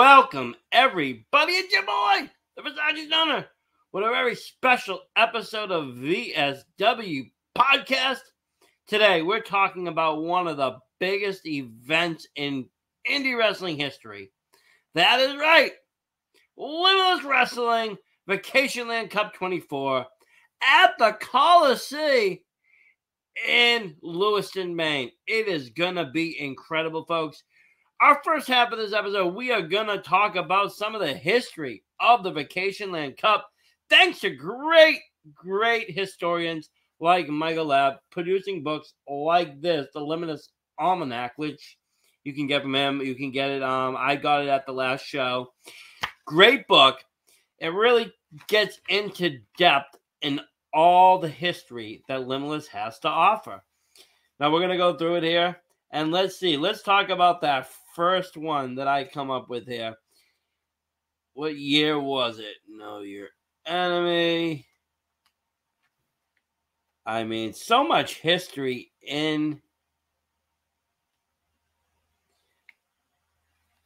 welcome everybody. It's your boy, the Versace Stunner, with a very special episode of VSW podcast. Today, we're talking about one of the biggest events in indie wrestling history. That is right, Limitless Wrestling Vacationland Cup 24 at the Colisée in Lewiston, Maine. It is going to be incredible, folks. Our first half of this episode, we are going to talk about some of the history of the Vacationland Cup, thanks to great historians like Michael Lab, producing books like this, the Limitless Almanac, which you can get from him. You can get it. I got it at the last show. Great book. It really gets into depth in all the history that Limitless has to offer. Now, we're going to go through it here, and let's see. Let's talk about that first one that I come up with here. What year was it? Know Your Enemy. I mean, so much history in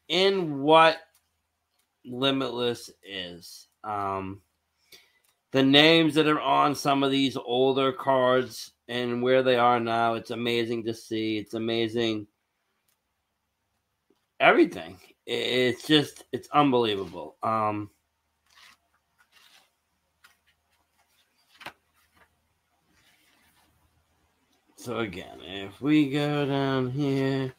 what Limitless is. The names that are on some of these older cards and where they are now, it's amazing to see. It's amazing. Everything. It's unbelievable. So again, if we go down here,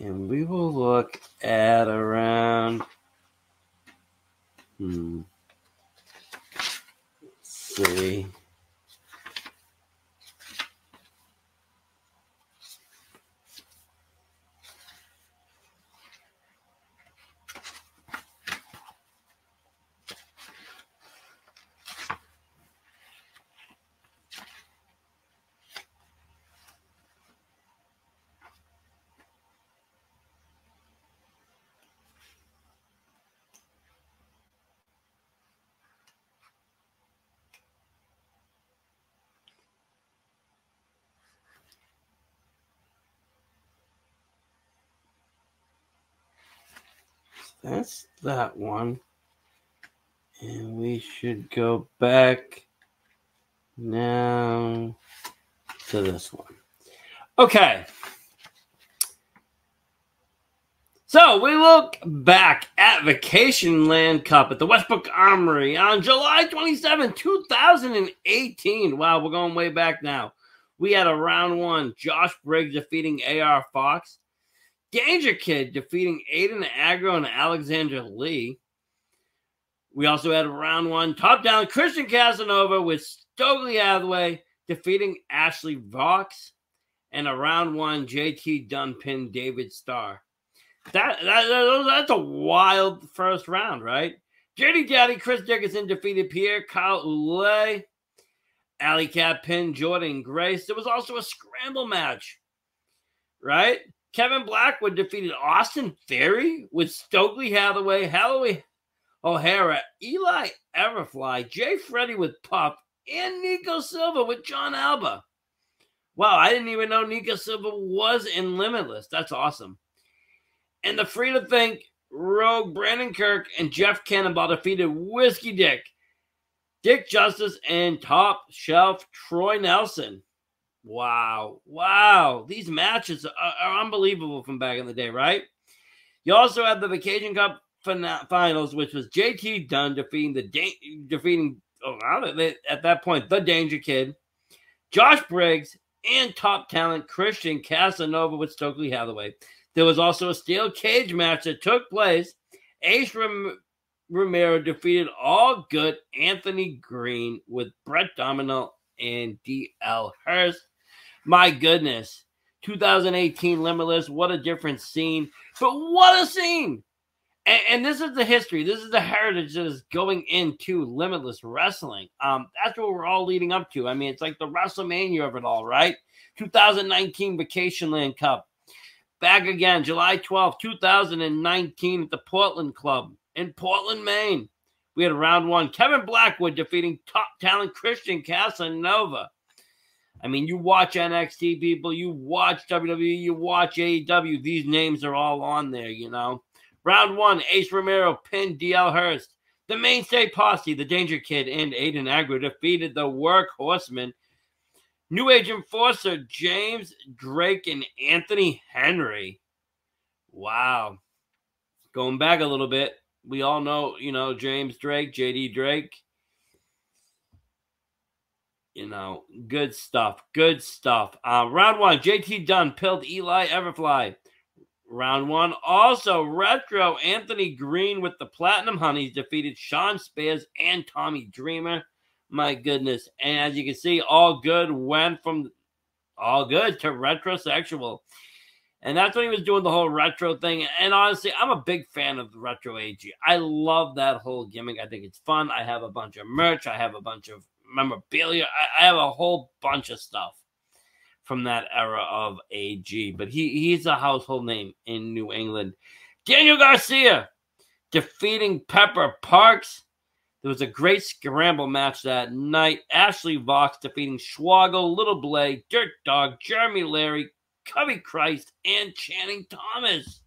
and we will look at around, let's see. That's that one. And we should go back now to this one. Okay. So we look back at Vacationland Cup at the Westbrook Armory on July 27, 2018. Wow, we're going way back now. We had a round one, Josh Briggs defeating A.R. Fox. Danger Kid defeating Aiden Agro and Alexander Lee. We also had round one, top down, Christian Casanova with Stokely Hathaway defeating Ashley Vox. And a round one, JT Dunn pinned David Starr. That's a wild first round, right? JD Daddy, Chris Dickinson defeated Pierre Kyle Oulet. Alley Cat pinned Jordan Grace. There was also a scramble match, right? Kevin Blackwood defeated Austin Theory with Stokely Hathaway, O'Hara, Eli Everfly, Jay Freddy with Puff, and Nico Silva with John Alba. Wow, I didn't even know Nico Silva was in Limitless. That's awesome. And the Free to Think, Rogue, Brandon Kirk, and Jeff Cannonball defeated Whiskey Dick, Dick Justice, and Top Shelf Troy Nelson. Wow. These matches are unbelievable from back in the day, right? You also have the Vacation Cup finals, which was JT Dunn defeating at that point, the Danger Kid, Josh Briggs, and top talent Christian Casanova with Stokely Hathaway. There was also a steel cage match that took place. Ace Romero defeated All Good Anthony Green with Brett Domino and D.L. Hurst. My goodness, 2018 Limitless, what a different scene. But what a scene! And this is the history. This is the heritage that is going into Limitless Wrestling. That's what we're all leading up to. I mean, it's like the WrestleMania of it all, right? 2019 Vacationland Cup. Back again, July 12th, 2019 at the Portland Club in Portland, Maine. We had round one. Kevin Blackwood defeating top talent Christian Casanova. I mean, you watch NXT, people, you watch WWE, you watch AEW. These names are all on there, you know. Round 1, Ace Romero pinned DL Hurst. The Mainstay Posse, the Danger Kid, and Aiden Agro defeated the Workhorsemen. New Age Enforcer, James Drake and Anthony Henry. Wow. Going back a little bit, we all know, you know, James Drake, JD Drake. You know, good stuff. Good stuff. Round 1, JT Dunn pilled Eli Everfly. Round 1, also Retro Anthony Green with the Platinum Honeys defeated Sean Spears and Tommy Dreamer. My goodness. And as you can see, All Good went from All Good to Retrosexual. And that's when he was doing the whole retro thing. And honestly, I'm a big fan of the Retro AG. I love that whole gimmick. I think it's fun. I have a bunch of merch. I have a bunch of memorabilia. I have a whole bunch of stuff from that era of AG. But he's a household name in New England. Daniel Garcia defeating Pepper Parks. There was a great scramble match that night. Ashley Vox defeating Schwagel, Little Blade, Dirt Dog, Jeremy Larry, Cubby Christ, and Channing Thomas.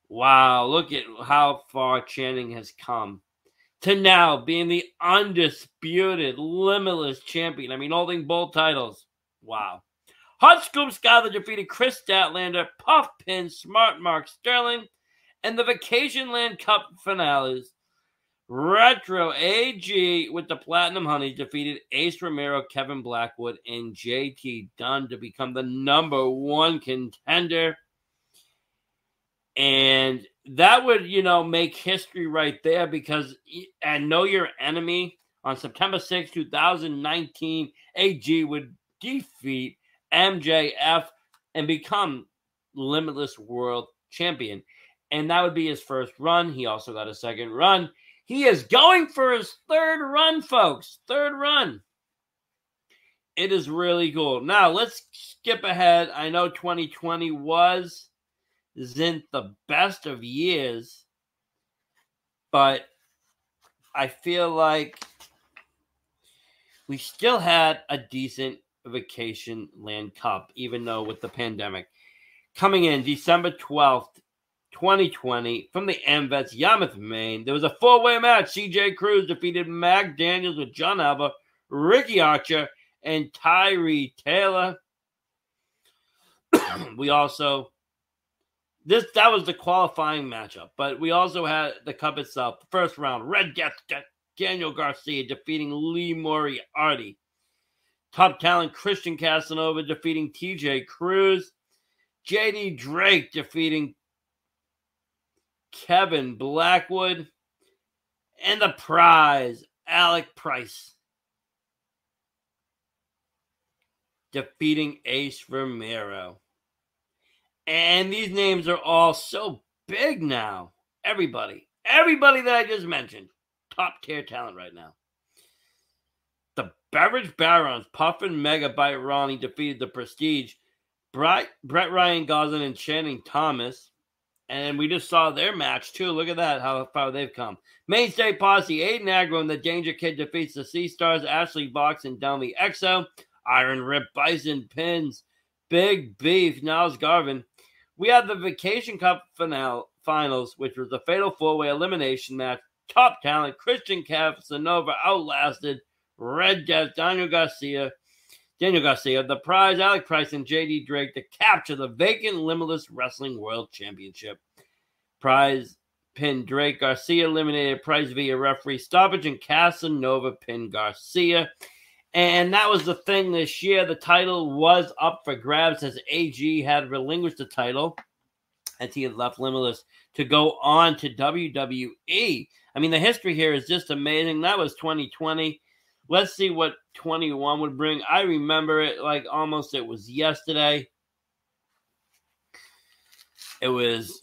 Wow, look at how far Channing has come to now being the undisputed Limitless champion. I mean, holding both titles. Wow. Hot Scoop Skyler defeated Chris Statlander, Puff Pin, Smart Mark Sterling, and the Vacationland Cup finales. Retro AG with the Platinum Honey defeated Ace Romero, Kevin Blackwood, and JT Dunn to become the #1 contender. And that would, you know, make history right there because I Know Your Enemy on September 6, 2019, AG would defeat MJF and become Limitless World Champion. And that would be his first run. He also got a second run. He is going for his third run, folks. Third run. It is really cool. Now, let's skip ahead. I know 2020 isn't the best of years, but I feel like we still had a decent Vacationland Cup, even though with the pandemic. Coming in December 12th, 2020, from the MVets, Yarmouth, Maine, there was a 4-way match. CJ Cruz defeated Mac Daniels with John Alba, Ricky Archer, and Tyree Taylor. We also... That was the qualifying matchup, but we also had the cup itself. The first round, Red Death, Daniel Garcia defeating Lee Moriarty. Top talent Christian Casanova defeating TJ Cruz. JD Drake defeating Kevin Blackwood. And the prize, Alec Price defeating Ace Romero. And these names are all so big now. Everybody that I just mentioned, top tier talent right now. The Beverage Barons, Puff and Megabyte Ronnie defeated the Prestige, Brett Ryan Gosling and Channing Thomas. And we just saw their match too. Look at that, how far they've come. Mainstay Posse, Aiden Agro and the Danger Kid defeats the Sea Stars, Ashley Vox and Delmy Exo. Iron Rip Bison pins Big Beef, Niles Garvin. We had the Vacation Cup finals, which was the Fatal 4-Way Elimination match. Top talent, Christian Casanova outlasted Red Death, Daniel Garcia. The prize, Alec Price and JD Drake to capture the vacant Limitless Wrestling World Championship. Prize, pinned Drake. Garcia eliminated Price via referee stoppage, and Casanova pinned Garcia. And that was the thing this year. The title was up for grabs as AG had relinquished the title as he had left Limitless to go on to WWE. I mean, the history here is just amazing. That was 2020. Let's see what 21 would bring. I remember it like almost it was yesterday. It was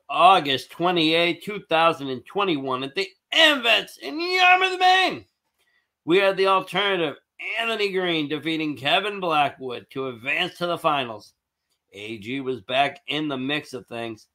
August 28, 2021 at the MVets in Yarmouth, Maine. We had the alternative, Anthony Green defeating Kevin Blackwood to advance to the finals. AG was back in the mix of things.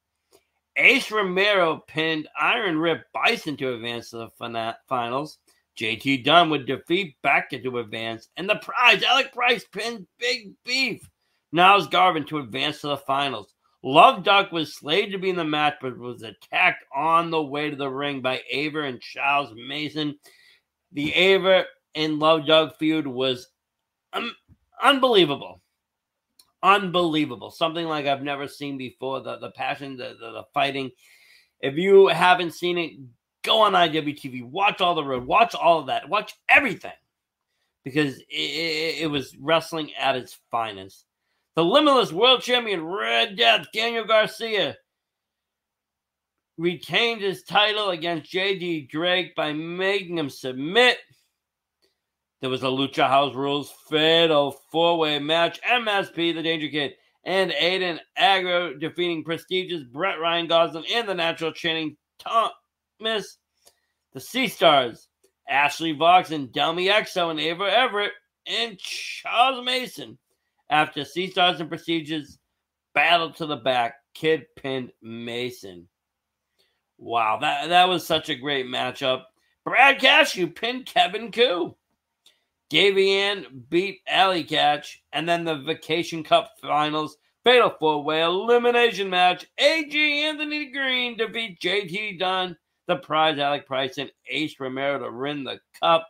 Ace Romero pinned Iron Rip Bison to advance to the finals. JT Dunn would defeat Becca to advance, and the prize, Alec Price, pinned Big Beef Niles Garvin to advance to the finals. Love Duck was slated to be in the match, but was attacked on the way to the ring by Ava and Charles Mason. The Ava and Love Duck feud was unbelievable. Unbelievable. Something like I've never seen before. The passion, the fighting. If you haven't seen it, go on IWTV. Watch all the road. Watch all of that. Watch everything. Because it was wrestling at its finest. The Limitless World Champion, Red Death, Daniel Garcia, retained his title against J.D. Drake by making him submit. There was a Lucha House Rules fatal four-way match. MSP, the Danger Kid, and Aiden Agro defeating prestigious Brett Ryan Gosling and the Natural Channing Thomas. The Sea Stars, Ashley Vox and Delmy Exo and Ava Everett and Charles Mason. After Sea Stars and Prestigious battled to the back, Kid pinned Mason. Wow, that was such a great matchup. Brad Cashew pinned Kevin Koo. Davey Ann beat Alley Catch. And then the Vacation Cup Finals, Fatal 4-Way Elimination Match. A.G. Anthony Green defeat J.T. Dunn. The prize, Alec Price and Ace Romero to win the cup.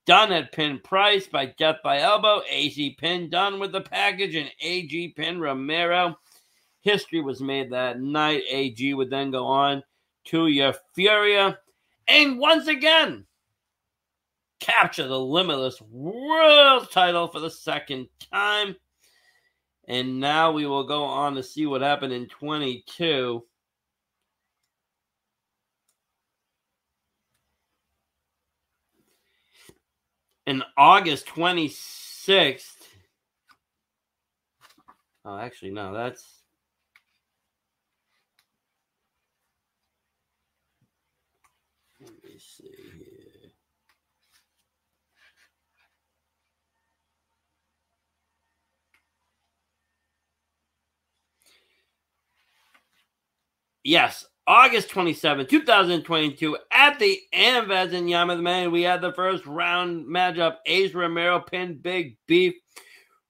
Dunn had pinned Price by death by elbow. AC pinned Dunn with the package, and AG pinned Romero. History was made that night. AG would then go on to Euphoria, and once again capture the Limitless World title for the second time. And now we will go on to see what happened in 22. In August 26th. Oh, actually, no, that's. Let me see here. Yes, August 27, 2022, at the Amvets in Yarmouth, Maine, we had the first round matchup. Ace Romero pinned Big Beef.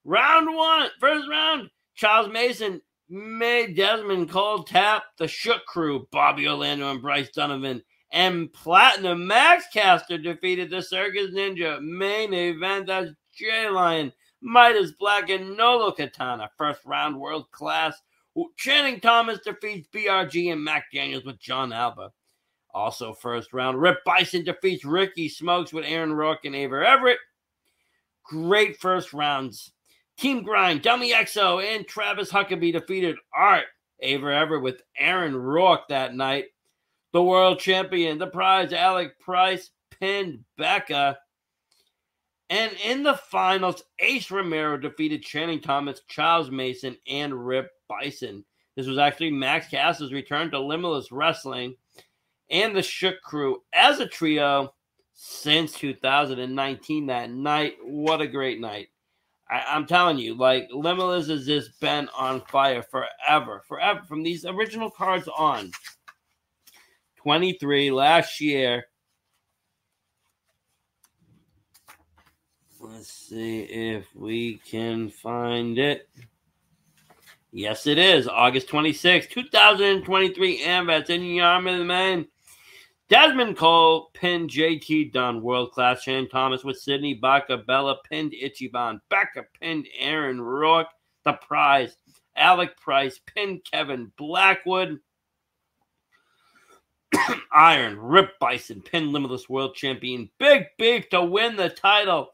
Round one, first round, Charles Mason made Desmond Cole tap. The Shook Crew, Bobby Orlando and Bryce Donovan, and Platinum Max Caster defeated the Circus Ninja. Main event, that's Jay Lion, Midas Black, and Nolo Katana. First round, world class. Channing Thomas defeats BRG and Mac Daniels with John Alba. Also first round, Rip Bison defeats Ricky Smokes with Aaron Rourke and Ava Everett. Great first rounds. Team Grind, Dummy Exo, and Travis Huckabee defeated Art, Ava Everett with Aaron Rourke that night. The world champion, the prize, Alec Price, pinned Becca. And in the finals, Ace Romero defeated Channing Thomas, Charles Mason, and Rip Bison. This was actually Max Caster's return to Limitless Wrestling and the Shook Crew as a trio since 2019 that night. What a great night. I'm telling you, like, Limitless has just been on fire forever, from these original cards on. 23 last year. Let's see if we can find it. Yes, it is. August 26, 2023, Amvets in Yarmouth, Maine. Desmond Cole pinned JT Dunn. World Class Shane Thomas with Sydney Baca. Bella pinned Ichiban. Becca pinned Aaron Rourke. The prize, Alec Price pinned Kevin Blackwood. Iron, Rip Bison pinned Limitless World Champion Big Beef to win the title.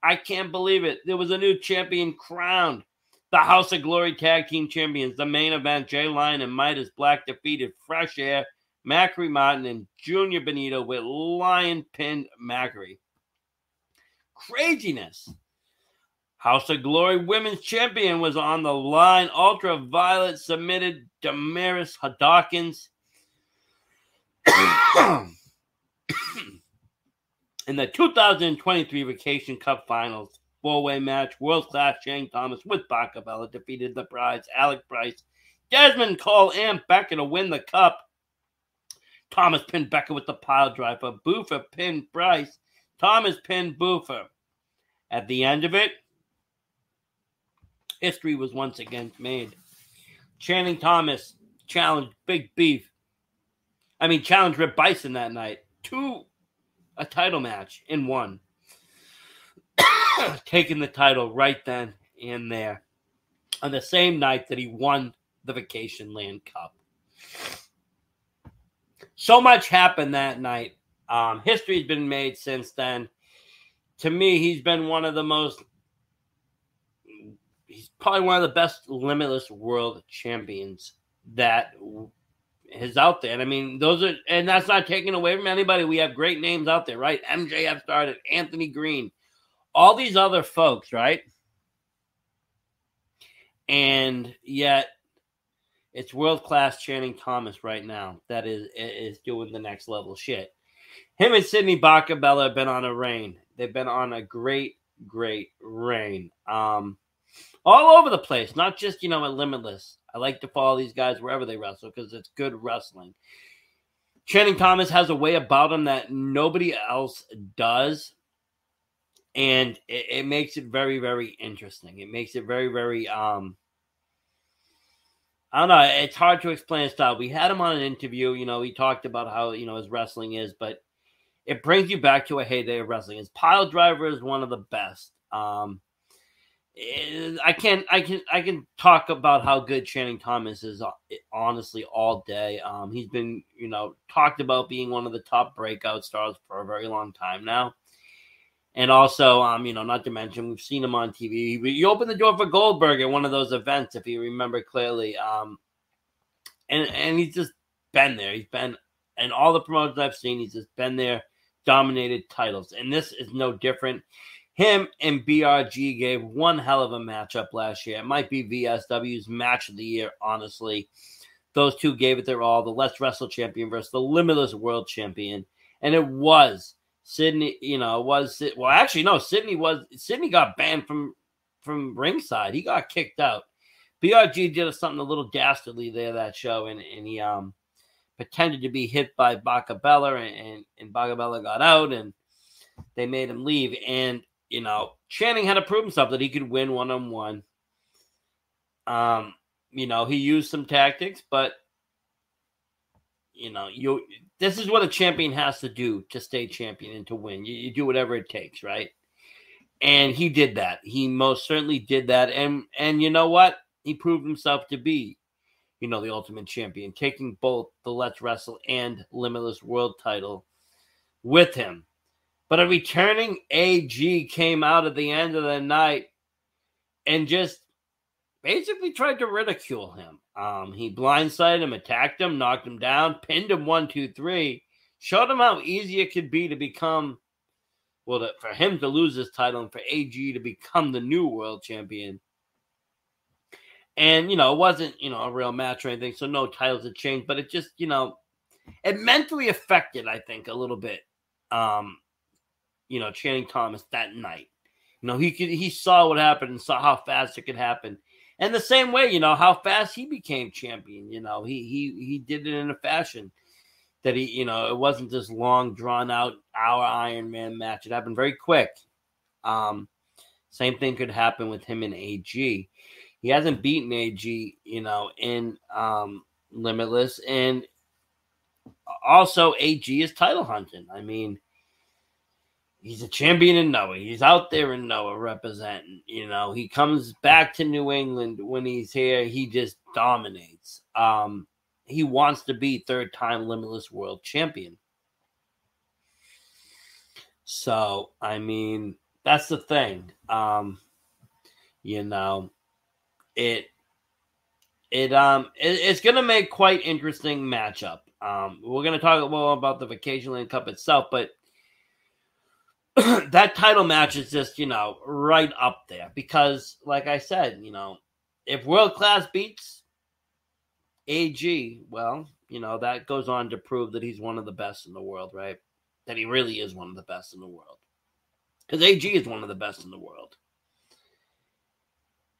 I can't believe it. There was a new champion crowned. The House of Glory Tag Team Champions. The main event, Jay Lion and Midas Black defeated Fresh Air, Macri Martin, and Junior Benito with Lion pinned Macri. Craziness. House of Glory Women's Champion was on the line. Ultraviolet submitted Damaris Dawkins. In the 2023 Vacation Cup Finals, four-way match, World Class Shane Thomas with Baca Bella defeated the prize, Alec Price, Desmond Cole, and Becca to win the cup. Thomas pinned Becca with the pile driver. Buffa pinned Price. Thomas pinned Buffer. At the end of it, history was once again made. Channing Thomas challenged challenged Rip Bison that night to a title match and won. Taking the title right then and there on the same night that he won the Vacationland Cup. So much happened that night. History's been made since then. To me, he's probably one of the best Limitless World Champions that is out there. And I mean, and that's not taken away from anybody. We have great names out there, right? MJF started, Anthony Green, all these other folks, right? And yet, it's world-class Channing Thomas right now that is doing the next level shit. Him and Sidney Bacabella have been on a reign. They've been on a great, great reign. All over the place, not just, at Limitless. I like to follow these guys wherever they wrestle because it's good wrestling. Channing Thomas has a way about him that nobody else does. And it makes it very, very interesting. It makes it very, very, I don't know. It's hard to explain his style. We had him on an interview. He talked about how, his wrestling is, but it brings you back to a heyday of wrestling. His pile driver is one of the best. I can talk about how good Channing Thomas is, honestly, all day. He's been, talked about being one of the top breakout stars for a very long time now. And also, not to mention, we've seen him on TV. He opened the door for Goldberg at one of those events, if you remember clearly. And he's just been there. He's been, in all the promotions I've seen, he's just been there, dominated titles. And this is no different. Him and BRG gave one hell of a matchup last year. It might be VSW's match of the year, honestly. Those two gave it their all. The Let's Wrestle champion versus the Limitless World champion. And it was Sidney, Sidney got banned from ringside. He got kicked out. BRG did something a little dastardly there that show, and he pretended to be hit by Bacabella, and Bacabella got out, and they made him leave. And Channing had to prove himself that he could win one-on-one. He used some tactics, but this is what a champion has to do to stay champion and to win. You do whatever it takes, right? And he did that. He most certainly did that. And you know what? He proved himself to be, the ultimate champion, taking both the Let's Wrestle and Limitless World title with him. But a returning AG came out at the end of the night and just basically tried to ridicule him. He blindsided him, attacked him, knocked him down, pinned him 1, 2, 3, showed him how easy it could be to become, for him to lose his title and for AG to become the new world champion. And, it wasn't, a real match or anything, so no titles had changed, but it just, it mentally affected, I think, a little bit, Channing Thomas that night. He saw what happened and saw how fast it could happen. And the same way, how fast he became champion. He did it in a fashion that it wasn't this long, drawn-out hour Iron Man match. It happened very quick. Same thing could happen with him and AG. He hasn't beaten AG, in Limitless. And also, AG is title hunting. I mean, he's a champion in Noah. He's out there in Noah representing. He comes back to New England when he's here. He just dominates. He wants to be third-time Limitless World Champion. So, I mean, that's the thing. It's going to make quite interesting matchup. We're going to talk more about the Vacationland Cup itself, but that title match is just, right up there because, like I said, if World Class beats AG, well, that goes on to prove that he's one of the best in the world, right? That he really is one of the best in the world. Because AG is one of the best in the world.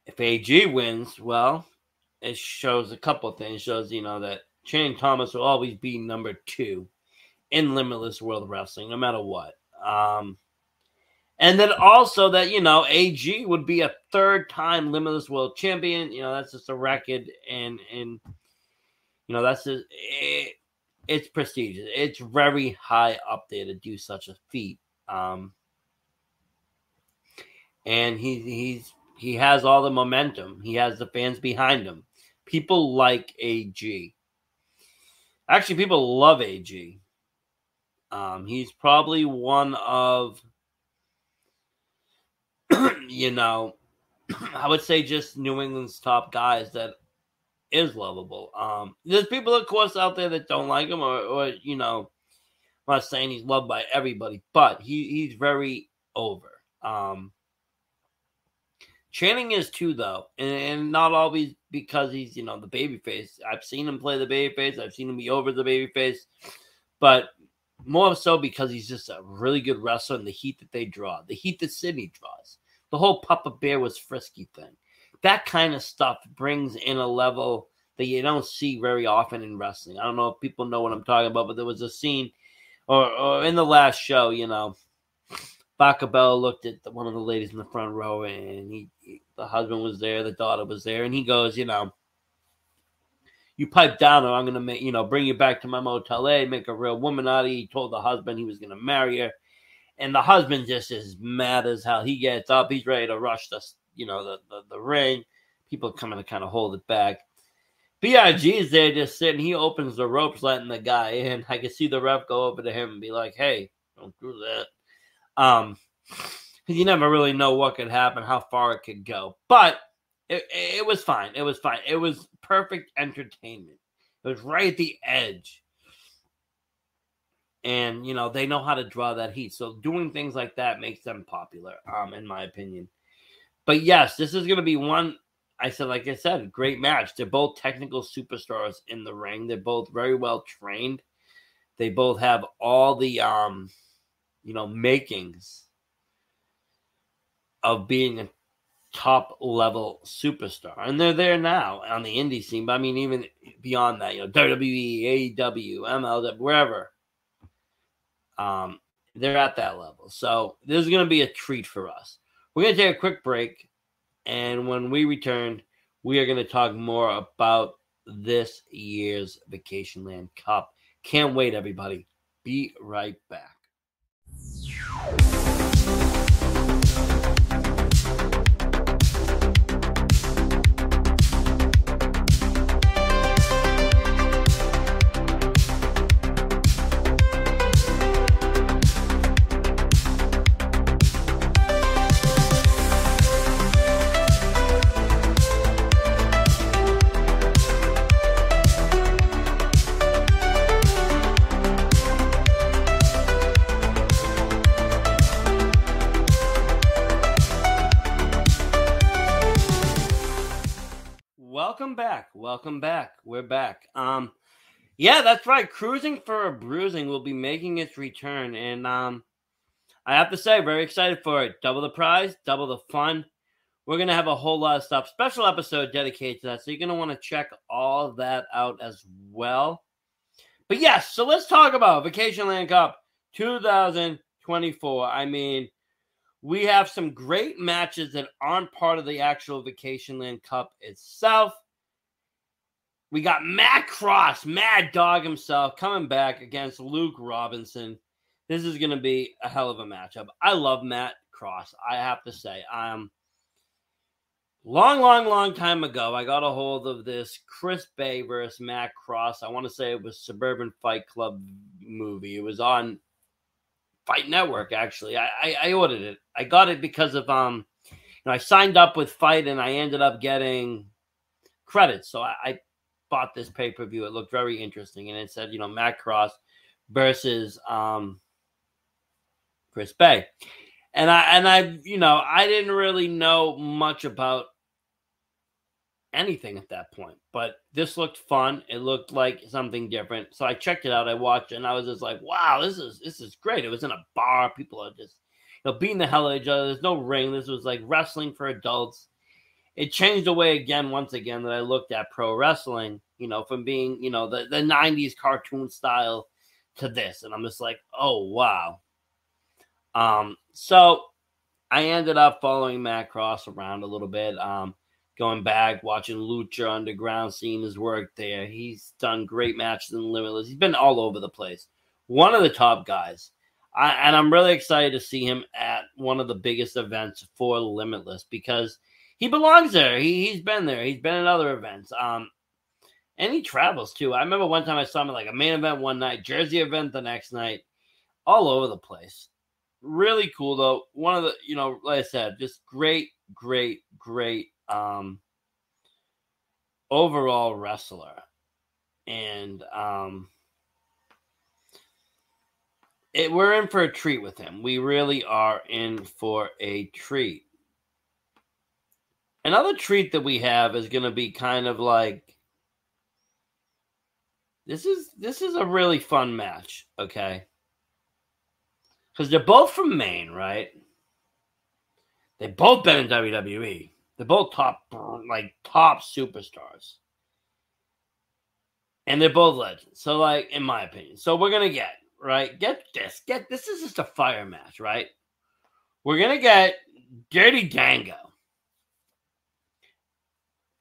If AG wins, well, it shows a couple of things. It shows, that Channing Thomas will always be number 2 in Limitless World Wrestling, no matter what. And then also that, AG would be a third-time Limitless World Champion. That's just a record. And that's just, it's prestigious. It's very high up there to do such a feat. And he has all the momentum. He has the fans behind him. People like AG. Actually, people love AG. He's probably one of, I would say just New England's top guys that is lovable. There's people, of course, out there that don't like him, or I'm not saying he's loved by everybody, but he's very over. Channing is too, though, and not always because he's, the babyface. I've seen him play the babyface. I've seen him be over the babyface, but more so because he's just a really good wrestler and the heat that they draw, the heat that Sydney draws. The whole Papa Bear was frisky thing. That kind of stuff brings in a level that you don't see very often in wrestling. I don't know if people know what I'm talking about, but there was a scene, or in the last show, Bacabella looked at one of the ladies in the front row, and the husband was there, the daughter was there, and he goes, you pipe down, or I'm going to make, bring you back to my Motel A, make a real woman out of you. He told the husband he was going to marry her, and the husband just is mad as hell. He gets up, he's ready to rush the ring. People coming to kind of hold it back. BIG is there just sitting. He opens the ropes, letting the guy in. I can see the ref go over to him and be like, "Hey, don't do that." Because you never really know what could happen, how far it could go. But it was fine. It was fine. It was perfect entertainment. It was right at the edge. And, they know how to draw that heat. So doing things like that makes them popular, in my opinion. But yes, this is going to be one, like I said, great match. They're both technical superstars in the ring. They're both very well trained. They both have all the, makings of being a top level superstar. And they're there now on the indie scene. But I mean, even beyond that, WWE, AEW, MLW, wherever. They're at that level. So this is going to be a treat for us. We're going to take a quick break. And when we return, we are going to talk more about this year's Vacationland Cup. Can't wait, everybody. Be right back. Welcome back. We're back. Yeah, that's right. Cruising for a Bruising will be making its return, and I have to say, very excited for it. Double the prize, double the fun. We're gonna have a whole lot of stuff. Special episode dedicated to that, so you're gonna want to check all of that out as well. But yes, so let's talk about Vacationland Cup 2024. I mean, we have some great matches that aren't part of the actual Vacationland Cup itself. We got Matt Cross, Mad Dog himself, coming back against Luke Robinson. This is going to be a hell of a matchup. I love Matt Cross, I have to say. Long time ago, I got a hold of this Chris Bay versus Matt Cross. I want to say it was Suburban Fight Club movie. It was on Fight Network, actually. I ordered it. I got it because of, I signed up with Fight, and I ended up getting credits. So I bought this pay-per-view. It looked very interesting, and it said, Matt Cross versus Chris Bay. And I didn't really know much about anything at that point, but this looked fun. It looked like something different. So I checked it out. I watched it, and I was just like, wow, this is great. It was in a bar. People are just, beating the hell out of each other. There's no ring. This was like wrestling for adults. It changed the way once again that I looked at pro wrestling, from being, the 90s cartoon style to this. And I'm just like, oh, wow. So I ended up following Matt Cross around a little bit, going back, watching Lucha Underground, seeing his work there. He's done great matches in Limitless. He's been all over the place. One of the top guys. And I'm really excited to see him at one of the biggest events for Limitless because he belongs there. He's been there. He's been at other events. And he travels too. I remember one time I saw him at like a main event one night, Jersey event the next night, all over the place. Really cool though. One of the, like I said, just great overall wrestler. And we're in for a treat with him. We really are in for a treat. Another treat that we have is going to be kind of like, this is a really fun match, okay? Because they're both from Maine, right? They've both been in WWE. They're both top superstars. And they're both legends. So, like, in my opinion. So we're going to get, right? Get this is just a fire match, right? We're going to get Dirty Dango.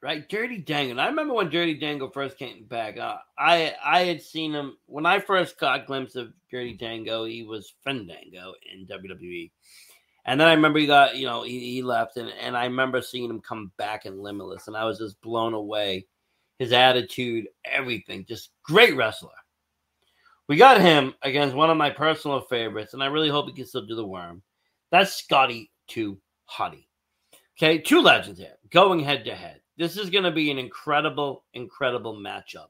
Right? Dirty Dango. And I remember when Dirty Dango first came back. I had seen him, when I first got a glimpse of Dirty Dango, he was Fandango in WWE. And then I remember he got, he left. And I remember seeing him come back in Limitless. And I was just blown away. His attitude, everything. Just great wrestler. We got him against one of my personal favorites, and I really hope he can still do the worm. That's Scotty 2 Hottie. Okay, two legends here, going head-to-head. This is going to be an incredible matchup.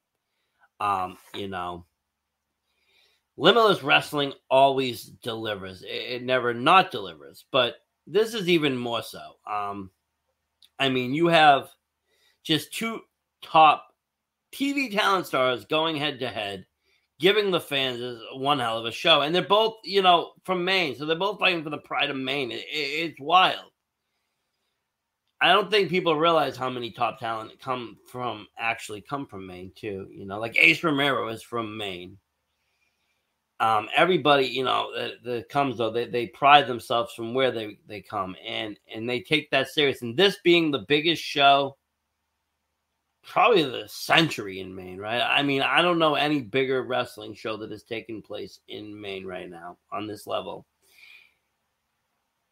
Limitless Wrestling always delivers. It never not delivers, but this is even more so. You have just two top TV talent stars going head-to-head, giving the fans one hell of a show. And they're both, from Maine. So they're both fighting for the pride of Maine. It's wild. I don't think people realize how many top talent come from Maine, too. Like Ace Romero is from Maine. Everybody, that comes, though, they pride themselves from where they come. And they take that serious. And this being the biggest show, probably the century in Maine, right? I don't know any bigger wrestling show that is taking place in Maine right now on this level.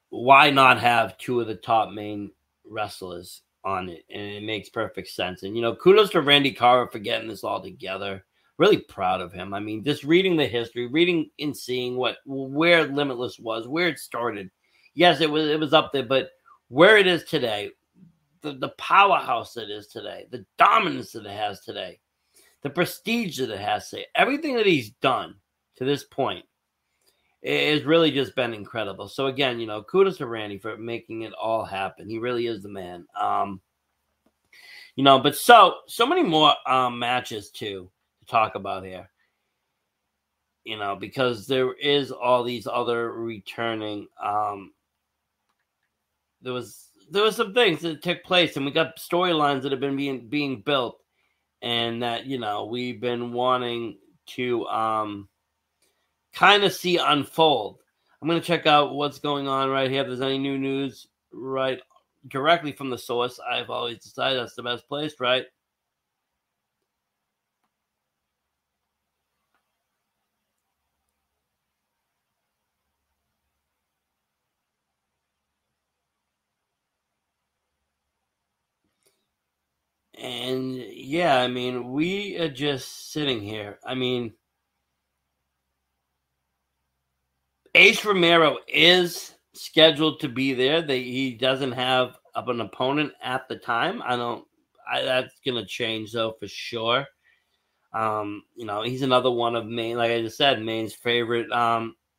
Why not have two of the top Maine wrestlers on it? And it makes perfect sense. And, kudos to Randy Carver for getting this all together. Really proud of him. Just reading the history, reading and seeing where Limitless was, where it started. Yes, it was up there, but where it is today, the powerhouse that it is today, the dominance that it has today, the prestige that it has today, everything that he's done to this point has really just been incredible. So again, kudos to Randy for making it all happen. He really is the man. But so many more matches too to talk about here. Because there is all these other returning. There was some things that took place, and we got storylines that have been being built, and that we've been wanting to kind of see unfold. I'm going to check out what's going on right here. If there's any new news right directly from the source, I've always decided that's the best place, right? And yeah, we are just sitting here. Ace Romero is scheduled to be there. He doesn't have an opponent at the time. That's going to change though for sure. He's another one of Maine, like I just said, Maine's favorite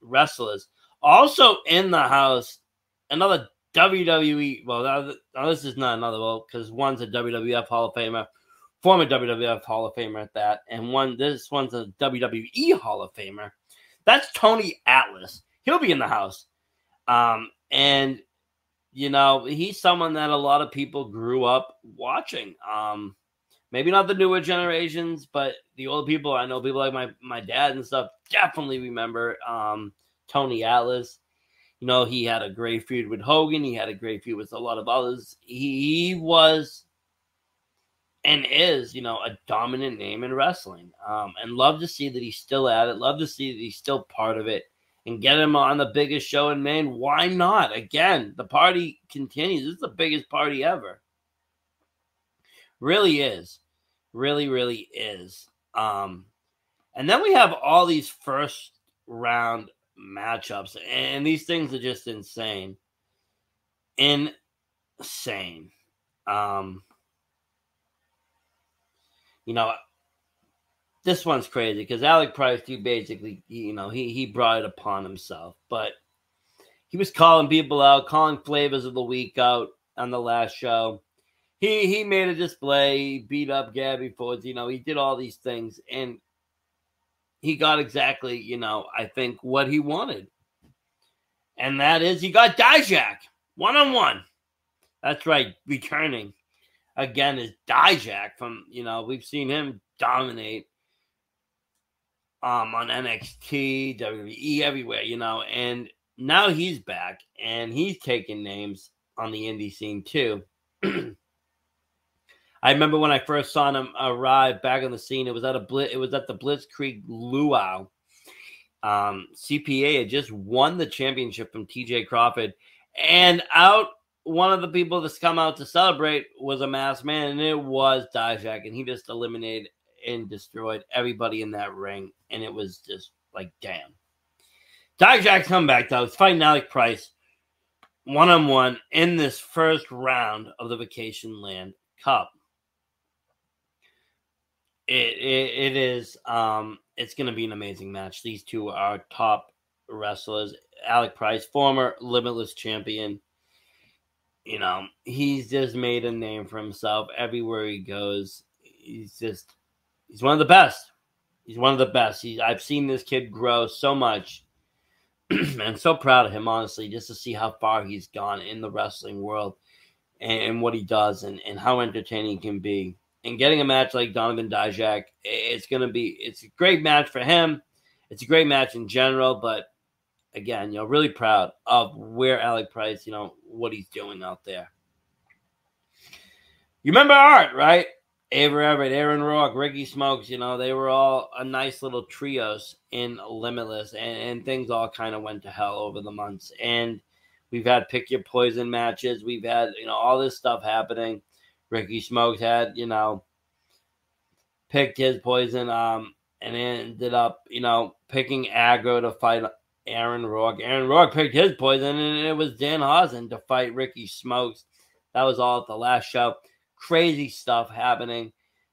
wrestlers. Also in the house, another WWE. Well, this is not another, because one's a WWF Hall of Famer, former WWF Hall of Famer at that, and this one's a WWE Hall of Famer. That's Tony Atlas. He'll be in the house. And he's someone that a lot of people grew up watching. Maybe not the newer generations, but the old people. I know people like my dad and stuff definitely remember Tony Atlas. You know, he had a great feud with Hogan. He had a great feud with a lot of others. He was and is, you know, a dominant name in wrestling. And love to see that he's still at it. Love to see that he's still part of it. And get him on the biggest show in Maine. Why not? Again, the party continues. This is the biggest party ever. Really is. Really, really is. And then we have all these first round matchups. And these things are just insane. Insane. You know, this one's crazy because Alec Price, he basically, you know, he brought it upon himself. But he was calling people out, calling flavors of the week out on the last show. He made a display, he beat up Gabby Ford, you know, he did all these things. And he got exactly, you know, I think what he wanted. And that is he got Dijak one-on-one. That's right, returning. Again, is Dijak from, you know, we've seen him dominate on NXT, WWE, everywhere, you know, and now he's back and he's taking names on the indie scene too. I remember when I first saw him arrive back on the scene, it was at the Blitzkrieg Luau. CPA had just won the championship from TJ Crawford, and one of the people that's come out to celebrate was a masked man, and it was Dijak, and he just eliminated and destroyed everybody in that ring, and it was just like, damn. Dijak's comeback, though, is fighting Alec Price one-on-one in this first round of the Vacationland Cup. It is, it's going to be an amazing match. These two are top wrestlers. Alec Price, former Limitless champion. You know, he's just made a name for himself everywhere he goes. He's one of the best. He's one of the best. I've seen this kid grow so much. And I'm so proud of him, honestly, just to see how far he's gone in the wrestling world and what he does and how entertaining he can be. And getting a match like Donovan Dijak, it's a great match for him. It's a great match in general, but again, you know, really proud of where Alec Price, you know, what he's doing out there. You remember Art, right? Ava Everett, Aaron Rourke, Ricky Smokes, you know, they were all a nice little trios in Limitless, and things all kind of went to hell over the months. And we've had Pick Your Poison matches. We've had, you know, all this stuff happening. Ricky Smokes had, you know, picked his poison and ended up, you know, picking Aggro to fight Aaron Rourke. Aaron Rourke picked his poison, and it was Dan Hausen to fight Ricky Smokes. That was all at the last show. Crazy stuff happening.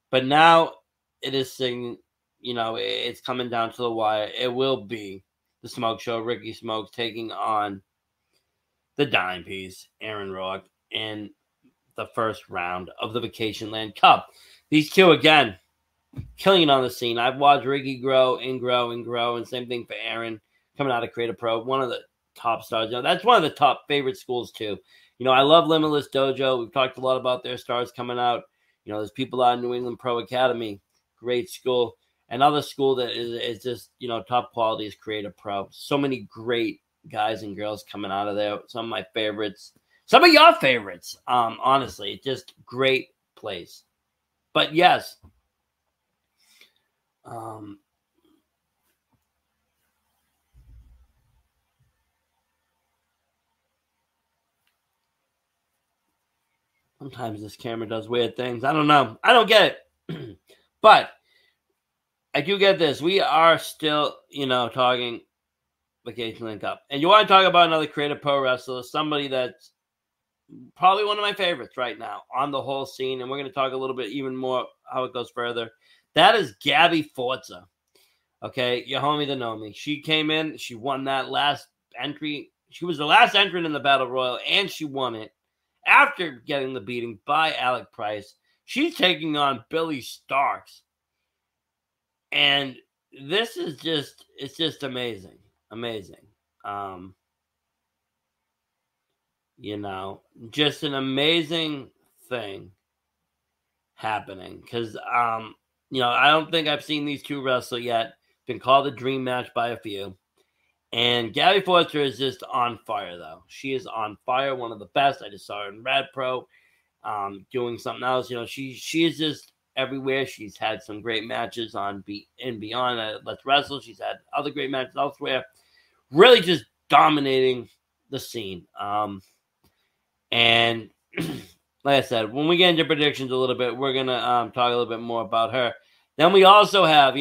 But now it is saying, you know, it's coming down to the wire. It will be the Smoke Show. Ricky Smokes taking on the dime piece, Aaron Rourke, in the first round of the Vacationland Cup. These two, again, killing it on the scene. I've watched Ricky grow and grow and grow, and same thing for Aaron coming out of Creative Pro, one of the top stars. You know, that's one of the top favorite schools too. You know, I love Limitless Dojo. We've talked a lot about their stars coming out. You know, there's people out in New England Pro Academy, great school. Another school that is just, you know, top quality is Creative Pro. So many great guys and girls coming out of there. Some of my favorites. Some of your favorites, honestly. Just great place. But yes, sometimes this camera does weird things. I don't know. I don't get it. But I do get this. We are still, you know, talking Vacationland Cup. And you want to talk about another Creative Pro wrestler, somebody that's probably one of my favorites right now on the whole scene. And we're going to talk a little bit even more how it goes further. That is Gabby Forza. Okay, your homie, the Nomi. She came in. She won that last entry. She was the last entrant in the Battle Royal, and she won it after getting the beating by Alec Price. She's taking on Billy Starks. And this is just, it's just amazing. Amazing. You know, just an amazing thing happening. Because, you know, I don't think I've seen these two wrestle yet. Been called a dream match by a few. And Gabby Forster is just on fire, though. She is on fire, one of the best. I just saw her in Rad Pro doing something else. She is just everywhere. She's had some great matches on Beyond Let's Wrestle. She's had other great matches elsewhere. Really just dominating the scene. And like I said, when we get into predictions a little bit, we're going to talk a little bit more about her. Then we also have,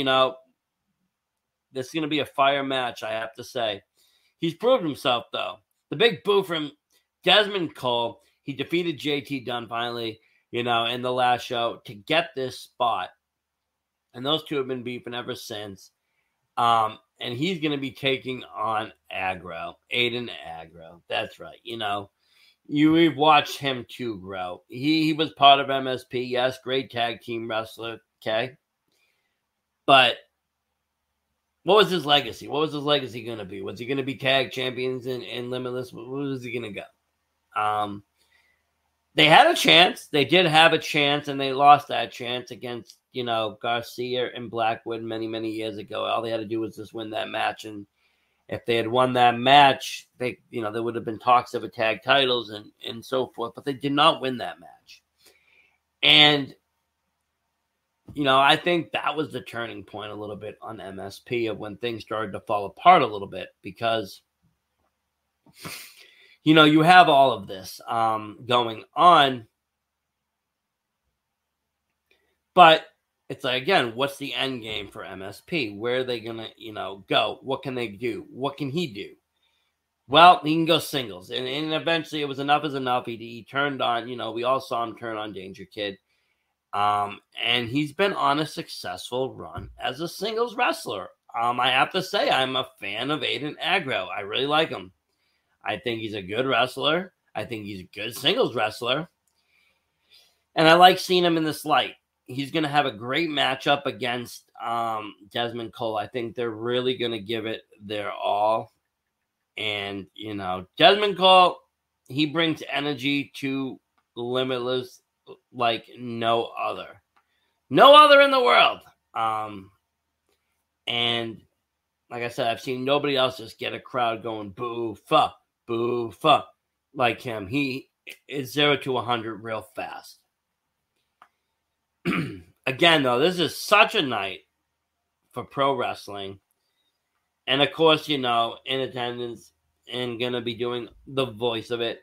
this is going to be a fire match, I have to say. He's proved himself, though. The big boo from Desmond Cole. He defeated JT Dunn finally, in the last show to get this spot. And those two have been beefing ever since. And he's going to be taking on Aggro, Aiden Aggro. That's right. We've watched him too grow. He was part of MSP. Yes, great tag team wrestler. Okay. But what was his legacy? What was his legacy going to be? Was he going to be tag champions in Limitless? Where was he going to go? They had a chance. They did have a chance, and they lost that chance against, Garcia and Blackwood many, many years ago. All they had to do was just win that match. And if they had won that match, there would have been talks of a tag titles and so forth. But they did not win that match. And I think that was the turning point a little bit on MSP of when things started to fall apart a little bit because, you have all of this going on. But it's like, again, what's the end game for MSP? Where are they going to, go? What can they do? What can he do? Well, he can go singles. And eventually it was enough is enough. He turned on, we all saw him turn on Danger Kid. And he's been on a successful run as a singles wrestler. I have to say, I'm a fan of Aiden Aggro. I really like him. I think he's a good wrestler. I think he's a good singles wrestler. And I like seeing him in this light. He's going to have a great matchup against Desmond Cole. I think they're really going to give it their all. And, Desmond Cole, he brings energy to Limitless like no other. No other in the world. And like I said, I've seen nobody else just get a crowd going boo-fa, boo-fa like him. He is 0 to 100 real fast. Again, though, this is such a night for pro wrestling. And, of course, in attendance and going to be doing the voice of it,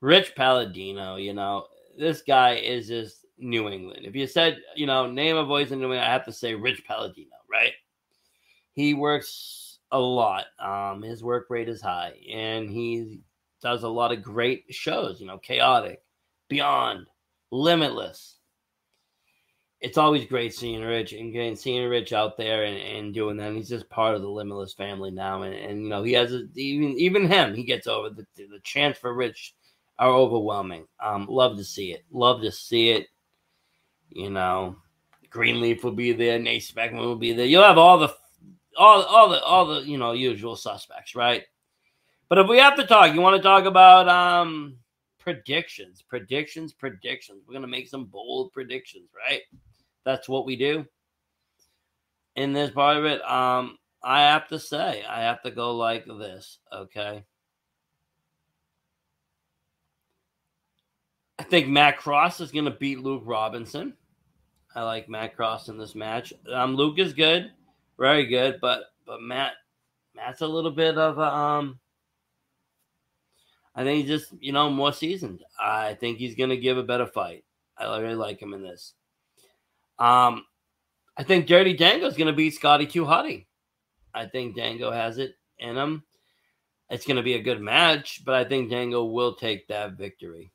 Rich Palladino, this guy is just New England. If you said, name a voice in New England, I have to say Rich Palladino, right? He works a lot. His work rate is high, and he does a lot of great shows, Chaotic, Beyond, Limitless. It's always great seeing Rich and seeing Rich out there and doing that. And he's just part of the Limitless family now. And he has even him, he gets over the chance for Rich are overwhelming. Love to see it. Love to see it. Greenleaf will be there. Nate Speckman will be there. You'll have all the usual suspects, right? But if we have to talk, you want to talk about predictions. We're gonna make some bold predictions, right? That's what we do in this part of it. I have to say, I have to go like this, okay? I think Matt Cross is going to beat Luke Robinson. I like Matt Cross in this match. Luke is good, very good, but Matt's a little bit of a I think he's just more seasoned. I think he's going to give a better fight. I really like him in this. I think Dirty Dango is going to beat Scotty 2 Hottie. I think Dango has it in him. It's going to be a good match, but I think Dango will take that victory.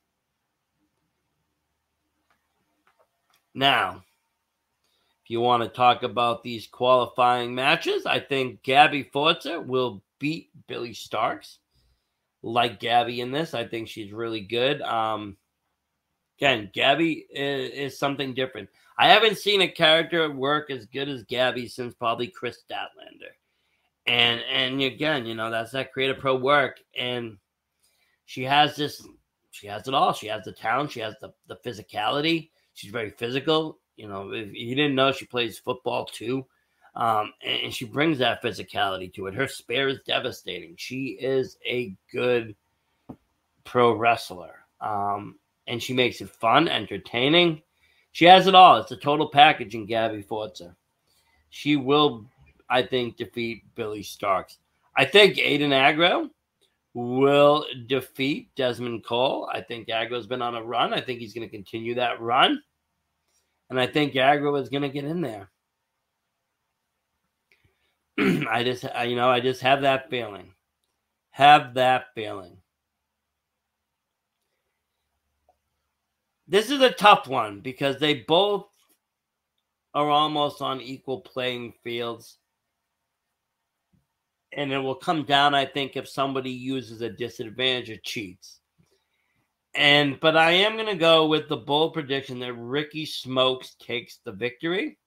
Now, if you want to talk about these qualifying matches, I think Gabby Forza will beat Billy Starks. Like Gabby in this. I think she's really good. Again, Gabby is something different. I haven't seen a character work as good as Gabby since probably Chris Statlander. And again, that's that Creative Pro work. And she has it all. She has the talent. She has the physicality. She's very physical. If you didn't know, she plays football too. And she brings that physicality to it. Her spear is devastating. She is a good pro wrestler. And she makes it fun, entertaining. She has it all. It's a total package in Gabby Forza. She will, I think, defeat Billy Starks. I think Aiden Aggro will defeat Desmond Cole. I think Aggro's been on a run. I think he's going to continue that run. And I think Aggro is going to get in there. I just have that feeling. This is a tough one because they both are almost on equal playing fields. And it will come down, I think, if somebody uses a disadvantage or cheats. But I am going to go with the bold prediction that Ricky Smokes takes the victory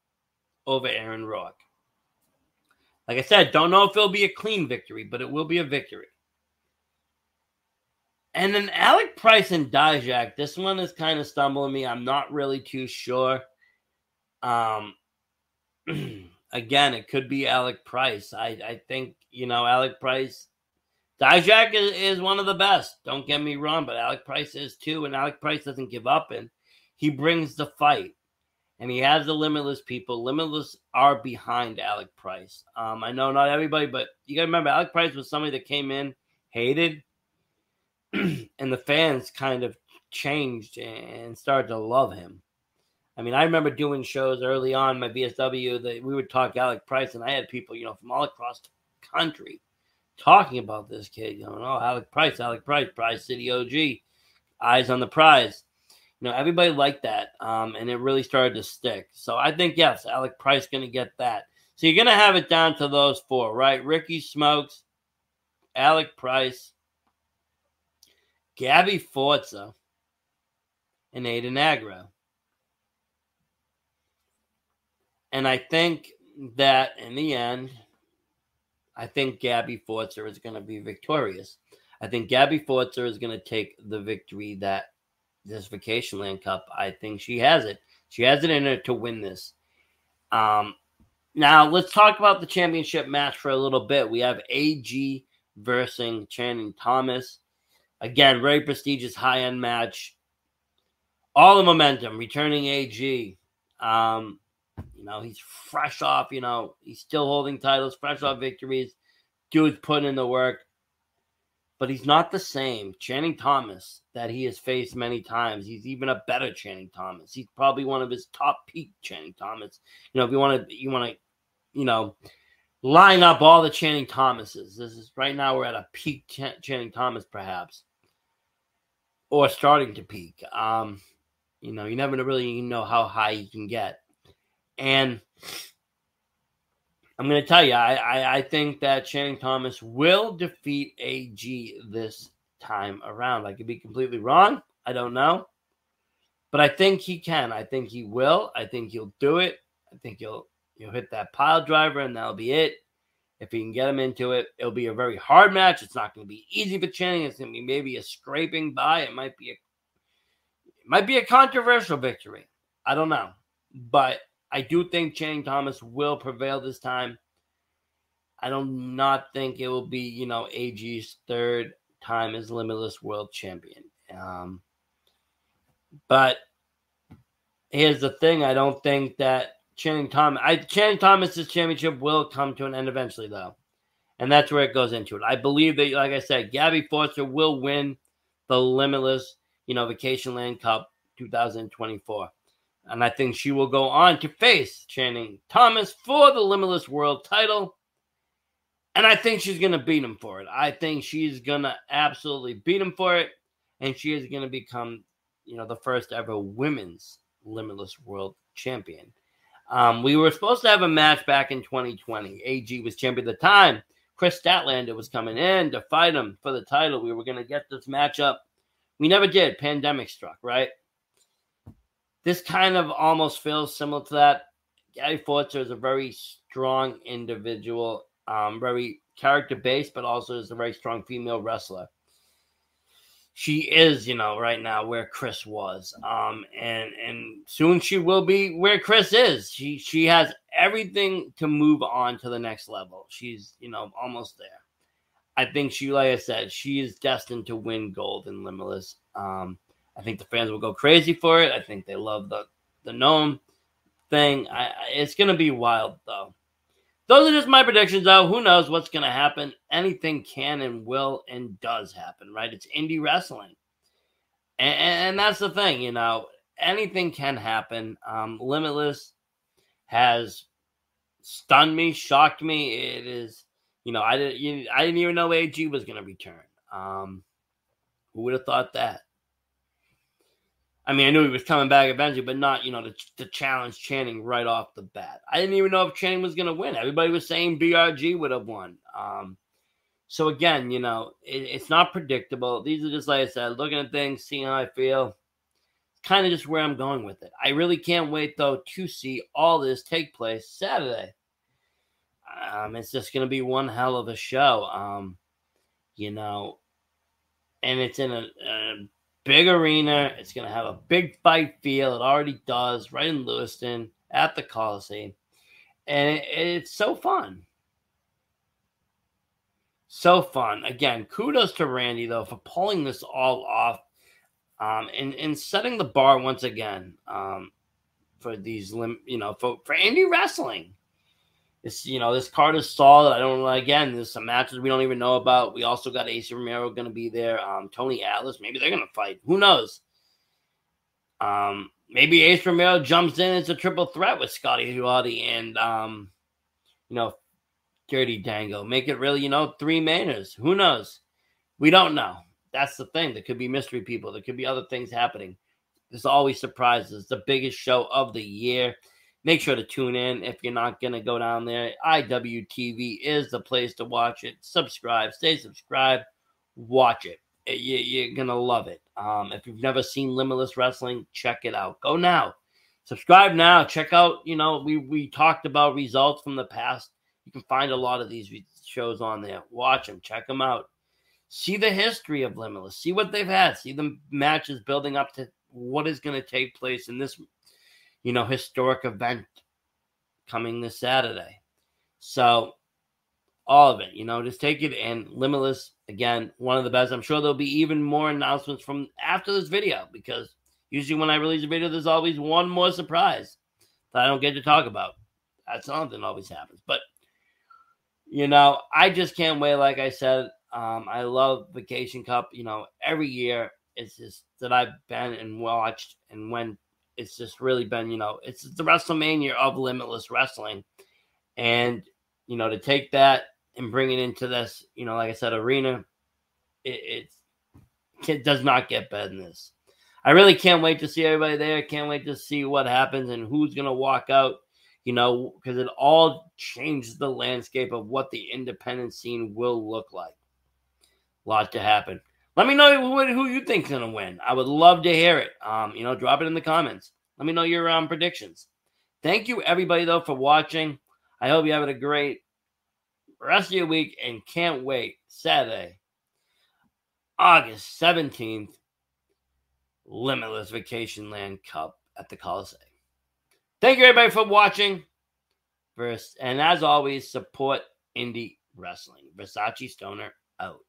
over Aaron Rourke. Like I said, don't know if it'll be a clean victory, but it will be a victory. And then Alec Price and Dijak, this one is kind of stumbling me. I'm not really too sure. Again, it could be Alec Price. I think, Alec Price. Dijak is one of the best. Don't get me wrong, but Alec Price is too. And Alec Price doesn't give up, and he brings the fight. And he has the Limitless people. Limitless are behind Alec Price. I know not everybody, but you got to remember, Alec Price was somebody that came in, hated, and the fans kind of changed and started to love him. I mean, I remember doing shows early on, my VSW, that we would talk Alec Price, and I had people, from all across the country talking about this kid. Alec Price, Prize City OG, eyes on the prize. Everybody liked that, and it really started to stick. So I think, yes, Alec Price going to get that. So you're going to have it down to those four, right? Ricky Smokes, Alec Price, Gabby Forza, and Aiden Aggro. And I think that in the end, I think Gabby Forza is going to be victorious. I think Gabby Forza is going to take the victory that this Vacationland Cup. I think she has it. She has it in her to win this. Now, let's talk about the championship match for a little bit. We have AG versus Channing Thomas. Again, very prestigious high-end match. All the momentum, returning AG. He's fresh off, he's still holding titles, fresh off victories. Dude's putting in the work. But he's not the same Channing Thomas that he has faced many times. He's even a better Channing Thomas. He's probably one of his top peak Channing Thomas. If you want to, line up all the Channing Thomases. This is right now we're at a peak Channing Thomas, perhaps, or starting to peak. You never really know how high you can get. And I'm going to tell you, I think that Channing Thomas will defeat AG this time around. I could be completely wrong. I don't know. But I think he can. I think he will. I think he'll do it. I think he'll hit that pile driver, and that'll be it. If he can get him into it, it'll be a very hard match. It's not going to be easy for Channing. It's going to be maybe a scraping by. It might be a controversial victory. I don't know. But I do think Channing Thomas will prevail this time. I do not think it will be, AG's third time as Limitless World Champion. But here's the thing. I don't think that Channing Thomas's championship will come to an end eventually, though. And that's where it goes into it. I believe that, like I said, Gabby Forza will win the Limitless, Vacationland Cup 2024. And I think she will go on to face Channing Thomas for the Limitless World title. And I think she's going to beat him for it. I think she's going to absolutely beat him for it. And she is going to become, the first ever women's Limitless World Champion. We were supposed to have a match back in 2020. AG was champion at the time. Chris Statlander was coming in to fight him for the title. We were going to get this matchup. We never did. Pandemic struck, right? This kind of almost feels similar to that. Gabby Forza is a very strong individual, very character-based, but also is a very strong female wrestler. she is, right now where Chris was. And soon she will be where Chris is. She has everything to move on to the next level. She's, almost there. I think like I said, she is destined to win gold in Limitless. I think the fans will go crazy for it. I think they love the gnome thing. It's going to be wild, though. Those are just my predictions, though. Who knows what's going to happen? Anything can and will and does happen, right? It's indie wrestling. And that's the thing, anything can happen. Limitless has stunned me, shocked me. It is, I didn't even know AG was going to return. Who would have thought that? I mean, I knew he was coming back eventually, but not, the challenge Channing right off the bat. I didn't even know if Channing was going to win. Everybody was saying BRG would have won. So again, it's not predictable. These are just, like I said, looking at things, seeing how I feel. Kind of just where I'm going with it. I really can't wait, though, to see all this take place Saturday. It's just going to be one hell of a show. And it's in a big arena. It's going to have a big fight feel. It already does, right in Lewiston at the Colisée. And it's so fun. So fun. Again, kudos to Randy, though, for pulling this all off and setting the bar once again for these, for indie wrestling. It's, this card is solid. I don't know. Again, there's some matches we don't even know about. We also got Ace Romero going to be there. Tony Atlas, maybe they're going to fight. Who knows? Maybe Ace Romero jumps in as a triple threat with Scotty Huarty and, Dirty Dango. Make it really, 3 Mainers. Who knows? We don't know. That's the thing. There could be mystery people. There could be other things happening. There's always surprises. The biggest show of the year. Make sure to tune in if you're not going to go down there. IWTV is the place to watch it. Subscribe. Stay subscribed. Watch it. You're going to love it. If you've never seen Limitless Wrestling, check it out. Go now. Subscribe now. Check out, we talked about results from the past. You can find a lot of these shows on there. Watch them. Check them out. See the history of Limitless. See what they've had. See the matches building up to what is going to take place in this historic event coming this Saturday. So, all of it, just take it in. Limitless, again, one of the best. I'm sure there'll be even more announcements from after this video because usually when I release a video, there's always one more surprise that I don't get to talk about. That's something that always happens. But, I just can't wait. Like I said, I love Vacation Cup. Every year it's just that I've been and watched and when it's just really been, it's the WrestleMania of Limitless Wrestling. And, to take that and bring it into this, like I said, arena, it does not get better than this. I really can't wait to see everybody there. Can't wait to see what happens and who's going to walk out, because it all changes the landscape of what the independent scene will look like. A lot to happen. Let me know who you think's going to win. I would love to hear it. Drop it in the comments. Let me know your predictions. Thank you, everybody, though, for watching. I hope you're having a great rest of your week and can't wait. Saturday, August 17th, Limitless Vacationland Cup at the Colisée. Thank you, everybody, for watching. And as always, support indie wrestling. Versace Stoner out.